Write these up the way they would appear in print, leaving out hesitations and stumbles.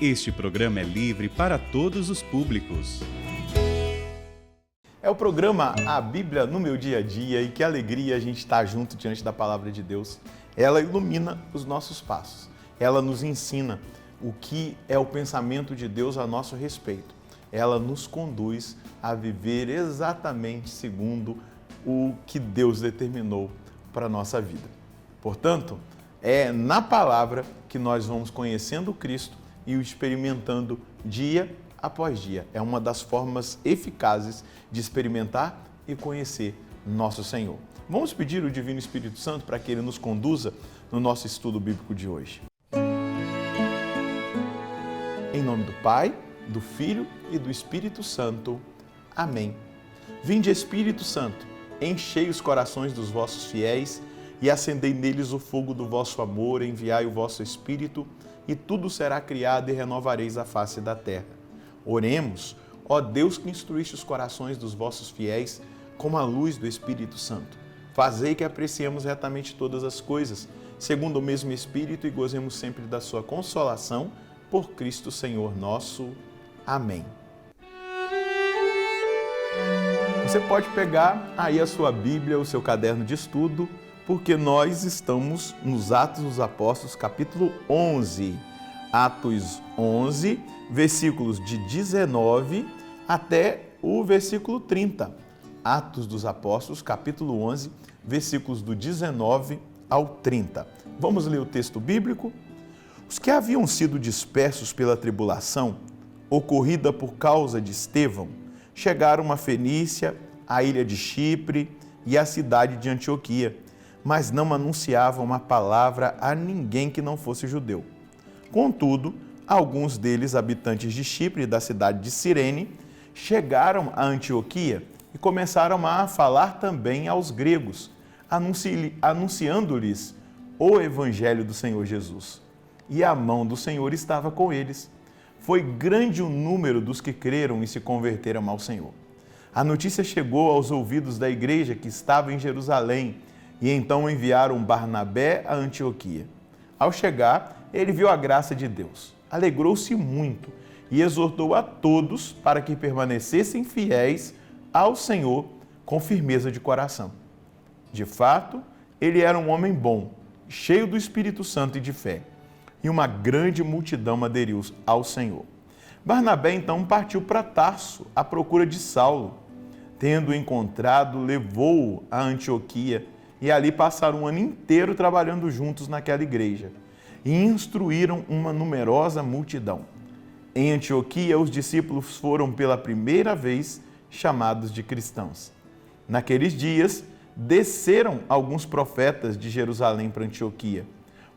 Este programa é livre para todos os públicos. É o programa A Bíblia no Meu Dia a Dia, e que alegria a gente estar junto diante da Palavra de Deus. Ela ilumina os nossos passos, ela nos ensina o que é o pensamento de Deus a nosso respeito. Ela nos conduz a viver exatamente segundo o que Deus determinou para a nossa vida. Portanto, é na palavra que nós vamos conhecendo Cristo e o experimentando dia após dia. É uma das formas eficazes de experimentar e conhecer nosso Senhor. Vamos pedir o Divino Espírito Santo para que Ele nos conduza no nosso estudo bíblico de hoje. Em nome do Pai, do Filho e do Espírito Santo. Amém. Vinde, Espírito Santo, enchei os corações dos vossos fiéis e acendei neles o fogo do vosso amor. Enviai o vosso Espírito e tudo será criado e renovareis a face da terra. Oremos, ó Deus que instruíste os corações dos vossos fiéis com a luz do Espírito Santo. Fazei que apreciemos retamente todas as coisas, segundo o mesmo Espírito, e gozemos sempre da sua consolação, por Cristo Senhor nosso. Amém. Você pode pegar aí a sua Bíblia, o seu caderno de estudo, porque nós estamos nos Atos dos Apóstolos, capítulo 11. Atos 11, versículos de 19 até o versículo 30. Atos dos Apóstolos, capítulo 11, versículos do 19 ao 30. Vamos ler o texto bíblico? Os que haviam sido dispersos pela tribulação, ocorrida por causa de Estevão, chegaram a Fenícia, a ilha de Chipre e a cidade de Antioquia, mas não anunciavam a palavra a ninguém que não fosse judeu. Contudo, alguns deles, habitantes de Chipre e da cidade de Cirene, chegaram a Antioquia e começaram a falar também aos gregos, anunciando-lhes o evangelho do Senhor Jesus. E a mão do Senhor estava com eles. Foi grande o número dos que creram e se converteram ao Senhor. A notícia chegou aos ouvidos da igreja que estava em Jerusalém, e então enviaram Barnabé a Antioquia. Ao chegar, ele viu a graça de Deus, alegrou-se muito e exortou a todos para que permanecessem fiéis ao Senhor com firmeza de coração. De fato, ele era um homem bom, cheio do Espírito Santo e de fé, e uma grande multidão aderiu ao Senhor. Barnabé então partiu para Tarso à procura de Saulo. Tendo encontrado, levou-o a Antioquia, e ali passaram um ano inteiro trabalhando juntos naquela igreja e instruíram uma numerosa multidão. Em Antioquia, os discípulos foram pela primeira vez chamados de cristãos. Naqueles dias, desceram alguns profetas de Jerusalém para Antioquia.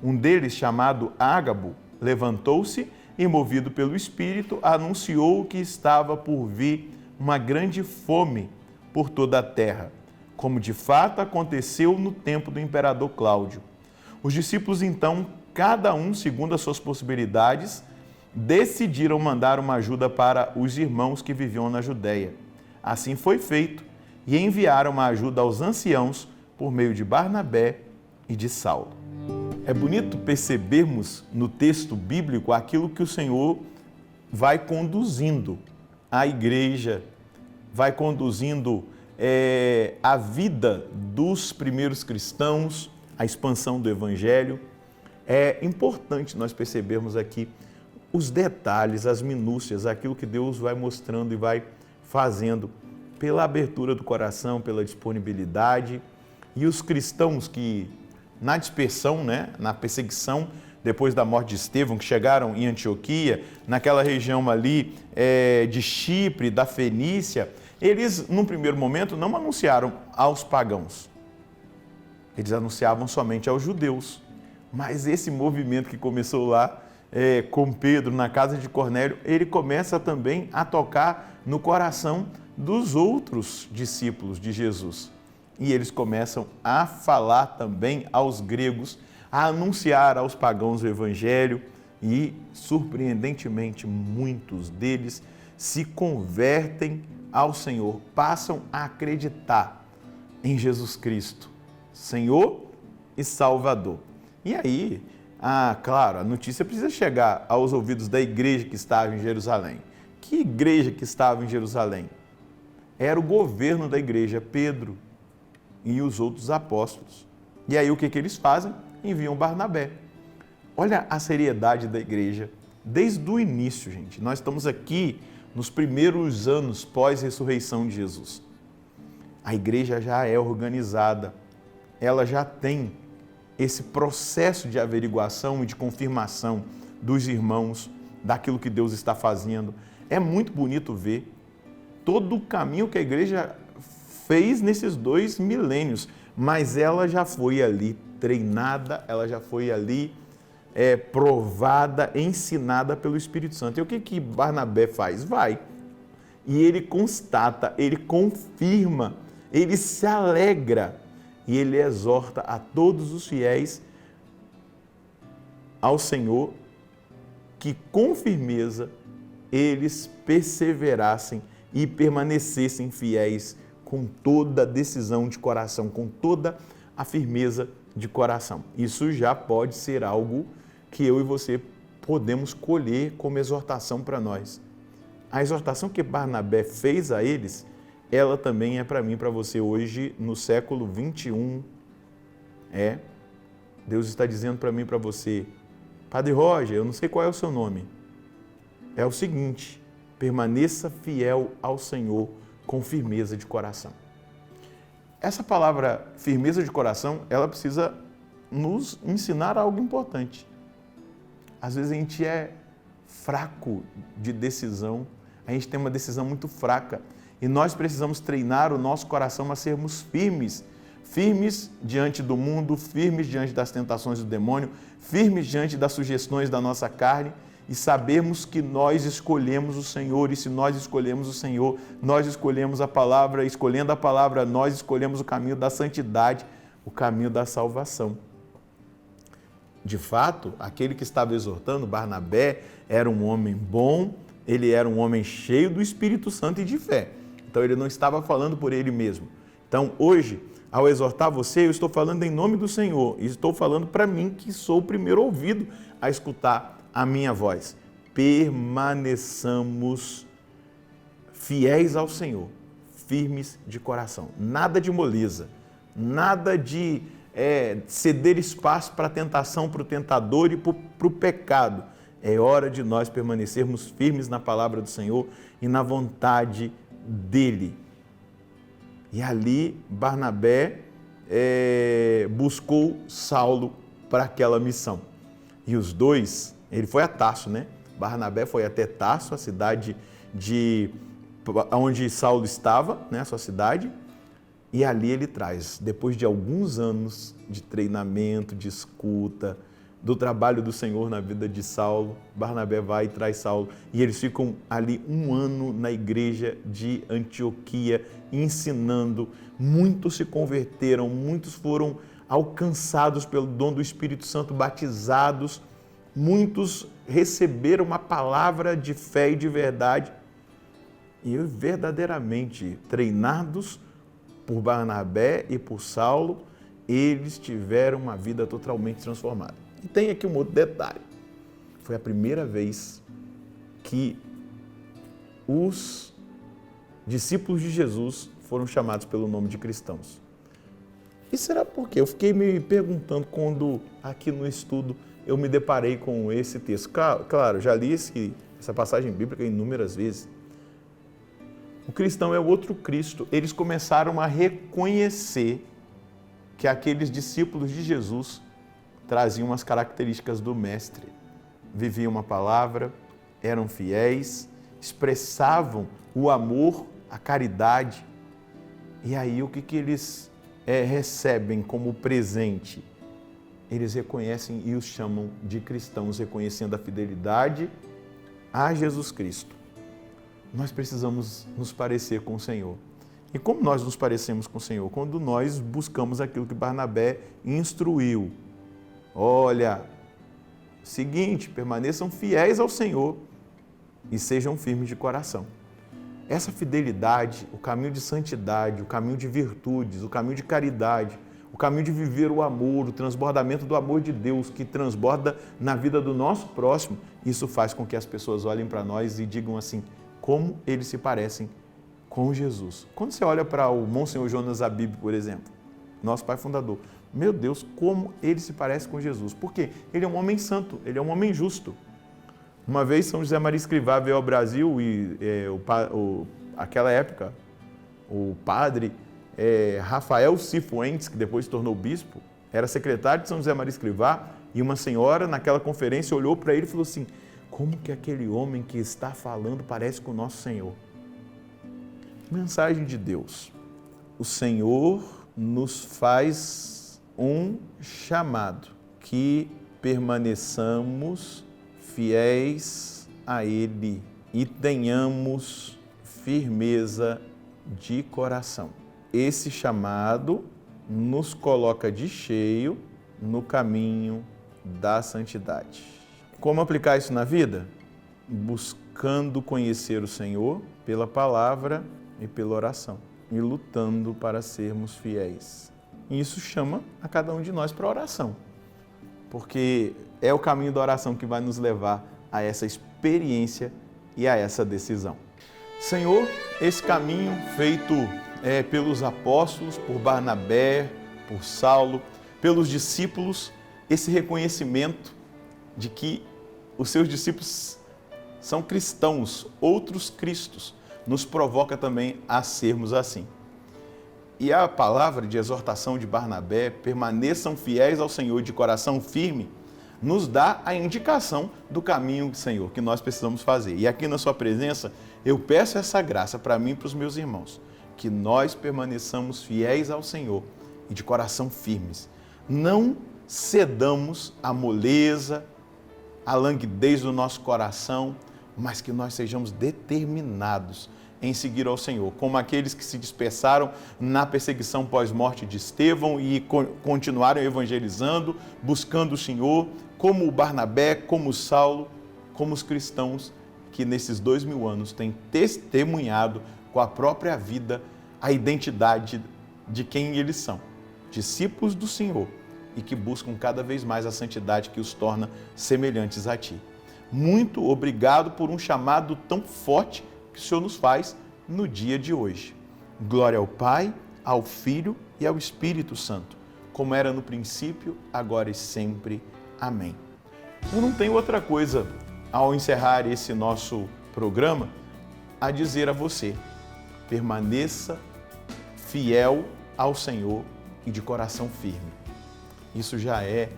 Um deles, chamado Ágabo, levantou-se e, movido pelo Espírito, anunciou que estava por vir uma grande fome por toda a terra, como de fato aconteceu no tempo do imperador Cláudio. Os discípulos, então, cada um segundo as suas possibilidades, decidiram mandar uma ajuda para os irmãos que viviam na Judéia. Assim foi feito, e enviaram uma ajuda aos anciãos por meio de Barnabé e de Saulo. É bonito percebermos no texto bíblico aquilo que o Senhor vai conduzindo a igreja, vai conduzindo a vida dos primeiros cristãos, a expansão do Evangelho. É importante nós percebermos aqui os detalhes, as minúcias, aquilo que Deus vai mostrando e vai fazendo pela abertura do coração, pela disponibilidade. E os cristãos que, na dispersão, na perseguição, depois da morte de Estevão, que chegaram em Antioquia, naquela região ali de Chipre, da Fenícia, eles, num primeiro momento, não anunciaram aos pagãos. Eles anunciavam somente aos judeus. Mas esse movimento que começou lá com Pedro, na casa de Cornélio, ele começa também a tocar no coração dos outros discípulos de Jesus. E eles começam a falar também aos gregos, a anunciar aos pagãos o Evangelho, e, surpreendentemente, muitos deles se convertem ao Senhor, passam a acreditar em Jesus Cristo, Senhor e Salvador. E aí, Ah, claro, a notícia precisa chegar aos ouvidos da igreja que estava em Jerusalém. Que igreja que estava em Jerusalém? Era o governo da igreja, Pedro e os outros apóstolos. E aí o que eles fazem? Enviam Barnabé. Olha a seriedade da igreja desde o início, gente. Nós estamos aqui nos primeiros anos pós-ressurreição de Jesus. A igreja já é organizada, ela já tem esse processo de averiguação e de confirmação dos irmãos, daquilo que Deus está fazendo. É muito bonito ver todo o caminho que a igreja fez nesses 2 milênios, mas ela já foi ali treinada, ela já foi ali provada, ensinada pelo Espírito Santo. E o que Barnabé faz? Vai. E ele constata, ele confirma, ele se alegra e ele exorta a todos os fiéis ao Senhor que com firmeza eles perseverassem e permanecessem fiéis com toda a decisão de coração, com toda a firmeza de coração. Isso já pode ser algo que eu e você podemos colher como exortação para nós. A exortação que Barnabé fez a eles, ela também é para mim e para você hoje, no século 21. Deus está dizendo para mim e para você, Padre Roger, eu não sei qual é o seu nome. É o seguinte, permaneça fiel ao Senhor com firmeza de coração. Essa palavra firmeza de coração, ela precisa nos ensinar algo importante. Às vezes a gente é fraco de decisão, a gente tem uma decisão muito fraca e nós precisamos treinar o nosso coração a sermos firmes, firmes diante do mundo, firmes diante das tentações do demônio, firmes diante das sugestões da nossa carne e sabermos que nós escolhemos o Senhor e se nós escolhemos o Senhor, nós escolhemos a palavra, escolhendo a palavra, nós escolhemos o caminho da santidade, o caminho da salvação. De fato, aquele que estava exortando, Barnabé, era um homem bom, ele era um homem cheio do Espírito Santo e de fé. Então, ele não estava falando por ele mesmo. Então, hoje, ao exortar você, eu estou falando em nome do Senhor e estou falando para mim, que sou o primeiro ouvido a escutar a minha voz. Permaneçamos fiéis ao Senhor, firmes de coração. Nada de moleza, nada de ceder espaço para a tentação, para o tentador e para o pecado. É hora de nós permanecermos firmes na palavra do Senhor e na vontade dEle. E ali Barnabé buscou Saulo para aquela missão. E os dois, ele foi a Tarso, né? Barnabé foi até Tarso, a cidade onde Saulo estava, né? A sua cidade. E ali ele traz, depois de alguns anos de treinamento, de escuta, do trabalho do Senhor na vida de Saulo, Barnabé vai e traz Saulo. E eles ficam ali 1 ano na igreja de Antioquia, ensinando. Muitos se converteram, muitos foram alcançados pelo dom do Espírito Santo, batizados. Muitos receberam uma palavra de fé e de verdade. E verdadeiramente treinados por Barnabé e por Saulo, eles tiveram uma vida totalmente transformada. E tem aqui um outro detalhe. Foi a primeira vez que os discípulos de Jesus foram chamados pelo nome de cristãos. E será por quê? Eu fiquei me perguntando quando aqui no estudo eu me deparei com esse texto. Claro, já li essa passagem bíblica inúmeras vezes. O cristão é o outro Cristo. Eles começaram a reconhecer que aqueles discípulos de Jesus traziam as características do Mestre. Viviam a palavra, eram fiéis, expressavam o amor, a caridade. E aí o que eles recebem como presente? Eles reconhecem e os chamam de cristãos, reconhecendo a fidelidade a Jesus Cristo. Nós precisamos nos parecer com o Senhor. E como nós nos parecemos com o Senhor? Quando nós buscamos aquilo que Barnabé instruiu. Olha, seguinte, permaneçam fiéis ao Senhor e sejam firmes de coração. Essa fidelidade, o caminho de santidade, o caminho de virtudes, o caminho de caridade, o caminho de viver o amor, o transbordamento do amor de Deus que transborda na vida do nosso próximo, isso faz com que as pessoas olhem para nós e digam assim, como eles se parecem com Jesus. Quando você olha para o Monsenhor Jonas Abib, por exemplo, nosso pai fundador, meu Deus, como ele se parece com Jesus. Por quê? Ele é um homem santo, ele é um homem justo. Uma vez São José Maria Escrivá veio ao Brasil e aquela época, o padre Rafael Cifuentes, que depois se tornou bispo, era secretário de São José Maria Escrivá, e uma senhora naquela conferência olhou para ele e falou assim, como que aquele homem que está falando parece com o nosso Senhor? Mensagem de Deus. O Senhor nos faz um chamado, que permaneçamos fiéis a Ele e tenhamos firmeza de coração. Esse chamado nos coloca de cheio no caminho da santidade. Como aplicar isso na vida? Buscando conhecer o Senhor pela palavra e pela oração e lutando para sermos fiéis. E isso chama a cada um de nós para a oração, porque é o caminho da oração que vai nos levar a essa experiência e a essa decisão. Senhor, esse caminho feito pelos apóstolos, por Barnabé, por Saulo, pelos discípulos, esse reconhecimento de que os seus discípulos são cristãos, outros cristos, nos provoca também a sermos assim. E a palavra de exortação de Barnabé, permaneçam fiéis ao Senhor de coração firme, nos dá a indicação do caminho, Senhor, que nós precisamos fazer. E aqui na sua presença, eu peço essa graça para mim e para os meus irmãos, que nós permaneçamos fiéis ao Senhor e de coração firmes. Não cedamos à moleza, à languidez do nosso coração, mas que nós sejamos determinados em seguir ao Senhor, como aqueles que se dispersaram na perseguição pós-morte de Estevão e continuaram evangelizando, buscando o Senhor, como o Barnabé, como o Saulo, como os cristãos que nesses 2000 anos têm testemunhado com a própria vida a identidade de quem eles são, discípulos do Senhor e que buscam cada vez mais a santidade que os torna semelhantes a Ti. Muito obrigado por um chamado tão forte que o Senhor nos faz no dia de hoje. Glória ao Pai, ao Filho e ao Espírito Santo, como era no princípio, agora e sempre. Amém. Eu não tenho outra coisa, ao encerrar esse nosso programa, a dizer a você: permaneça fiel ao Senhor e de coração firme. Isso já é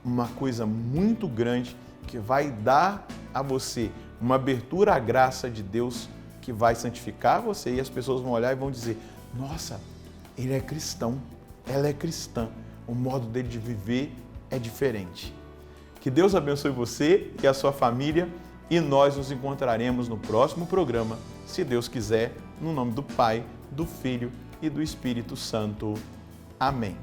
uma coisa muito grande que vai dar a você uma abertura à graça de Deus que vai santificar você e as pessoas vão olhar e vão dizer: nossa, ele é cristão, ela é cristã, o modo dele de viver é diferente. Que Deus abençoe você e a sua família e nós nos encontraremos no próximo programa, se Deus quiser, no nome do Pai, do Filho e do Espírito Santo. Amém.